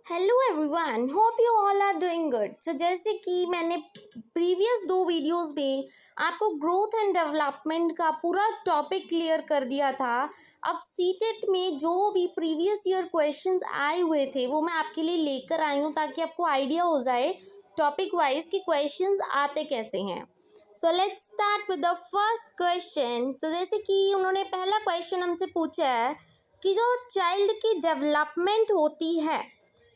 Hello everyone, hope you all are doing good. So जैसे कि मैंने प्रीवियस 2 वीडियोस में आपको ग्रोथ एंड डेवलपमेंट का पूरा टॉपिक क्लियर कर दिया था। अब सीटेट में जो भी प्रीवियस ईयर क्वेश्चंस आए हुए थे वो मैं आपके लिए लेकर आई हूँ ताकि आपको आइडिया हो जाए टॉपिक वाइज कि क्वेश्चंस आते कैसे हैं। So let's start with the first question. तो जैसे कि उन्होंने पहला क्वेश्चन हमसे पूछा है कि जो चाइल्ड की डेवलपमेंट होती है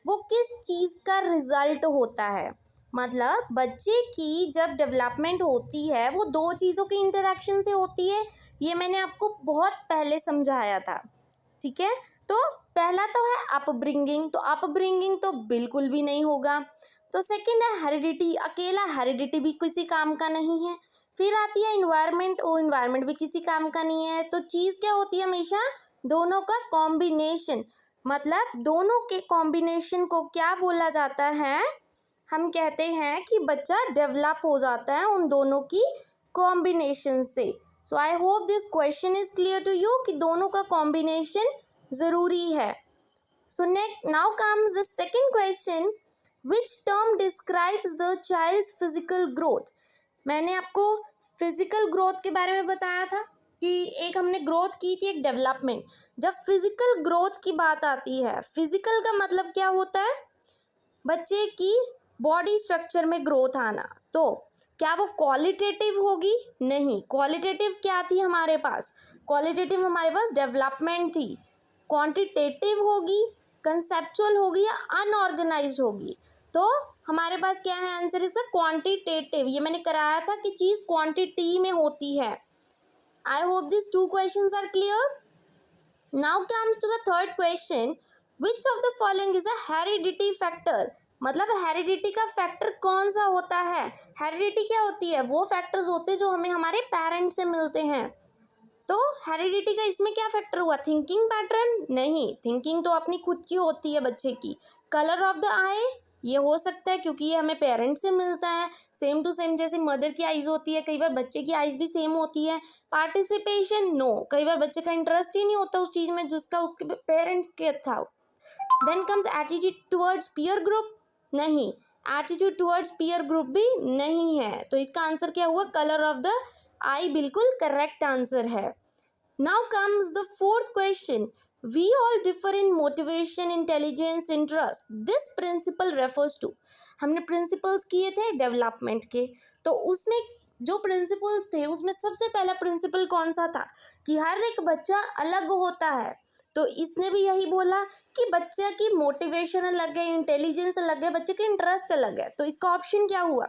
वो किस चीज़ का रिजल्ट होता है। मतलब बच्चे की जब डेवलपमेंट होती है वो 2 चीज़ों के इंटरेक्शन से होती है। ये मैंने आपको बहुत पहले समझाया था, ठीक है। तो पहला तो है अपब्रिंगिंग, तो अपब्रिंगिंग तो बिल्कुल भी नहीं होगा। तो सेकंड है हेरिडिटी, अकेला हेरिडिटी भी किसी काम का नहीं है। फिर आती है इन्वायरमेंट, वो इन्वायरमेंट भी किसी काम का नहीं है। तो चीज़ क्या होती है हमेशा दोनों का कॉम्बिनेशन। मतलब दोनों के कॉम्बिनेशन को क्या बोला जाता है, हम कहते हैं कि बच्चा डेवलप हो जाता है उन दोनों की कॉम्बिनेशन से। So I hope this question is clear to you कि दोनों का कॉम्बिनेशन ज़रूरी है। So now comes the second question, which term describes the child's physical growth. मैंने आपको फिजिकल ग्रोथ के बारे में बताया था कि एक हमने ग्रोथ की थी, एक डेवलपमेंट। जब फिजिकल ग्रोथ की बात आती है, फिजिकल का मतलब क्या होता है, बच्चे की बॉडी स्ट्रक्चर में ग्रोथ आना। तो क्या वो क्वालिटेटिव होगी? नहीं। क्वालिटेटिव क्या थी हमारे पास? क्वालिटेटिव हमारे पास डेवलपमेंट थी। क्वांटिटेटिव होगी, कंसेप्चुअल होगी या अनऑर्गेनाइज्ड होगी? तो हमारे पास क्या है आंसर इसका? क्वांटिटेटिव। ये मैंने कराया था कि चीज़ क्वांटिटी में होती है। I hope this 2 questions are clear. Now comes to the third question, which of the following is a heredity factor. मतलब हेरिडिटी का फैक्टर कौन सा होता है? हेरिडिटी क्या होती है? वो फैक्टर्स होते हैं जो हमें हमारे पेरेंट्स से मिलते हैं। तो हेरिडिटी का इसमें क्या फैक्टर हुआ? Thinking pattern? नहीं, थिंकिंग तो अपनी खुद की होती है बच्चे की। कलर ऑफ द आई, ये हो सकता है क्योंकि ये हमें पेरेंट्स से मिलता है। सेम टू सेम जैसे मदर की आइज़ होती है, कई बार बच्चे की आइज़ भी सेम होती है। पार्टिसिपेशन? नो, कई बार बच्चे का इंटरेस्ट ही नहीं होता उस चीज़ में जिसका उसके पेरेंट्स के था। Then comes attitude towards peer group? नहीं, एटीट्यूड टुवर्ड्स पीयर ग्रुप भी नहीं है। तो इसका आंसर क्या हुआ? कलर ऑफ द आई बिल्कुल करेक्ट आंसर है। Now comes the fourth question, we all differ in motivation, intelligence, interest, this principle refers to. हमने प्रिंसिपल्स किए थे डेवलपमेंट के, तो उसमें जो प्रिंसिपल्स थे उसमें सबसे पहला प्रिंसिपल कौन सा था कि हर एक बच्चा अलग होता है। तो इसने भी यही बोला कि बच्चे की मोटिवेशन अलग है, इंटेलिजेंस अलग है, बच्चे के इंटरेस्ट अलग है। तो इसका ऑप्शन क्या हुआ?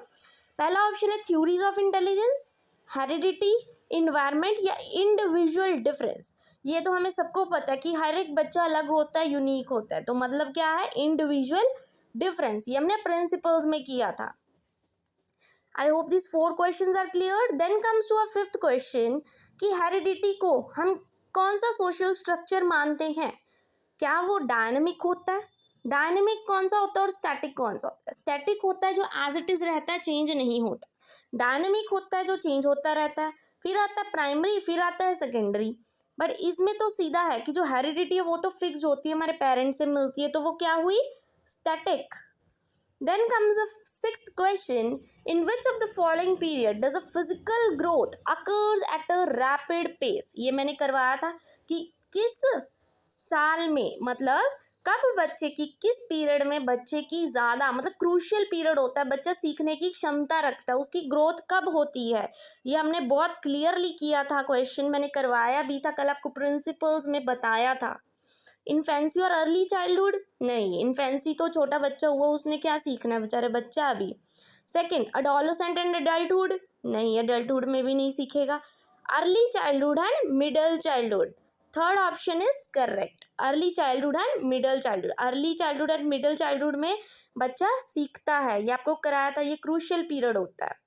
पहला ऑप्शन है theories of intelligence, heredity, environment या इंडिविजुअल डिफरेंस। ये तो हमें सबको पता है कि हर एक बच्चा अलग होता है, यूनिक होता है। तो मतलब क्या है? Individual difference. ये हमने प्रिंसिपल्स में किया था। I hope this 4 questions are clear. Then comes to a fifth question कि हेरिडिटी को हम कौन सा सोशल स्ट्रक्चर मानते हैं? क्या वो डायनेमिक होता है? डायनेमिक कौन सा होता है और स्टैटिक कौन सा होता है? स्टैटिक होता है जो एज इट इज रहता है, चेंज नहीं होता। डायनेमिक होता है जो चेंज होता रहता है। फिर आता है प्राइमरी, फिर आता है सेकेंडरी। बट इसमें तो सीधा है कि जो हेरिडिटी है वो तो फिक्स होती है, हमारे पेरेंट्स से मिलती है, तो वो क्या हुई? Static. Then comes the sixth question, in which of the following period does a physical growth occurs at a rapid pace? ये मैंने करवाया था कि किस साल में, मतलब कब बच्चे की, किस पीरियड में बच्चे की ज़्यादा, मतलब क्रूशियल पीरियड होता है, बच्चा सीखने की क्षमता रखता है, उसकी ग्रोथ कब होती है। ये हमने बहुत क्लियरली किया था क्वेश्चन, मैंने करवाया भी था, कल आपको प्रिंसिपल्स में बताया था। इन्फेंसी और अर्ली चाइल्डहुड? नहीं, इन्फेंसी तो छोटा बच्चा हुआ, उसने क्या सीखना है, बेचारे बच्चा अभी। Second, adolescent and adulthood? नहीं, अडल्टहुड में भी नहीं सीखेगा। Early childhood and middle childhood? Third option is correct, early childhood and middle childhood. Early childhood and middle childhood में बच्चा सीखता है, ये आपको कराया था, ये क्रूशियल पीरियड होता है।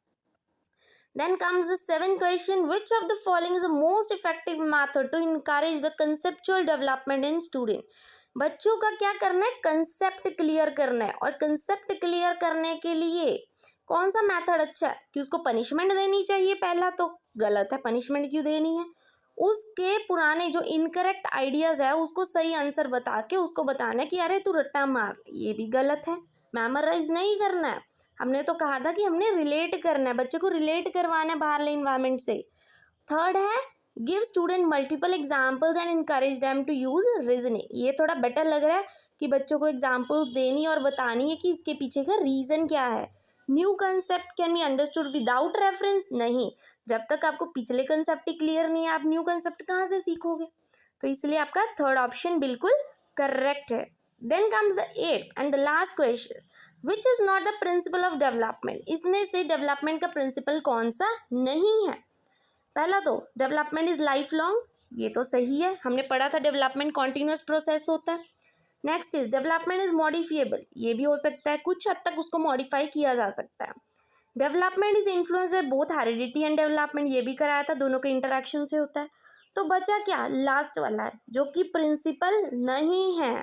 Then comes the seventh question, which of the following is the most effective method to encourage the conceptual development in student? बच्चों का क्या करना है? कंसेप्ट क्लियर करना है। और कंसेप्ट क्लियर करने के लिए कौन सा मेथड अच्छा है? कि उसको पनिशमेंट देनी चाहिए? पहला तो गलत है, पनिशमेंट क्यों देनी है? उसके पुराने जो इनकरेक्ट आइडियाज़ है उसको सही आंसर बता के उसको बताना है कि अरे तू रट्टा मार, ये भी गलत है। मेमोराइज नहीं करना है, हमने तो कहा था कि हमने रिलेट करना है, बच्चे को रिलेट करवाना है बाहरले इन्वायरमेंट से। थर्ड है give student multiple examples and encourage them to use reasoning. ये थोड़ा बेटर लग रहा है कि बच्चों को एग्जाम्पल्स देनी और बतानी है कि इसके पीछे का रीज़न क्या है। New concept can be understood without reference, नहीं, जब तक आपको पिछले कंसेप्ट ही क्लियर नहीं है आप न्यू कंसेप्ट कहाँ से सीखोगे। तो इसलिए आपका थर्ड ऑप्शन बिल्कुल करेक्ट है। Then comes the eight and the last question, which is not the principle of development. इसमें से डेवलपमेंट का प्रिंसिपल कौन सा नहीं है। पहला तो डेवलपमेंट इज लाइफ लॉन्ग, ये तो सही है, हमने पढ़ा था डेवलपमेंट कॉन्टिन्यूस प्रोसेस होता है। Next is development is modifiable, ये भी हो सकता है, कुछ हद तक उसको मॉडिफाई किया जा सकता है। Development is influence by both heredity and development, ये भी कराया था, दोनों के इंटरेक्शन से होता है। तो बचा क्या, लास्ट वाला है जो कि प्रिंसिपल नहीं है,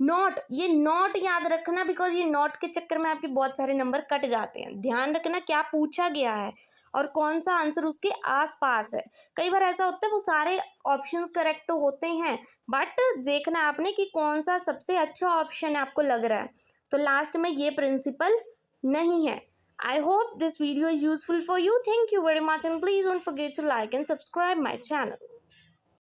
नॉट। ये नॉट याद रखना, बिकॉज ये नॉट के चक्कर में आपके बहुत सारे नंबर कट जाते हैं। ध्यान रखना क्या पूछा गया है और कौन सा आंसर उसके आसपास है। कई बार ऐसा होता है वो सारे ऑप्शंस करेक्ट तो होते हैं, बट देखना आपने कि कौन सा सबसे अच्छा ऑप्शन आपको लग रहा है। तो लास्ट में ये प्रिंसिपल नहीं है। I hope this video is useful for you. Thank you very much and please don't forget to like and subscribe my channel.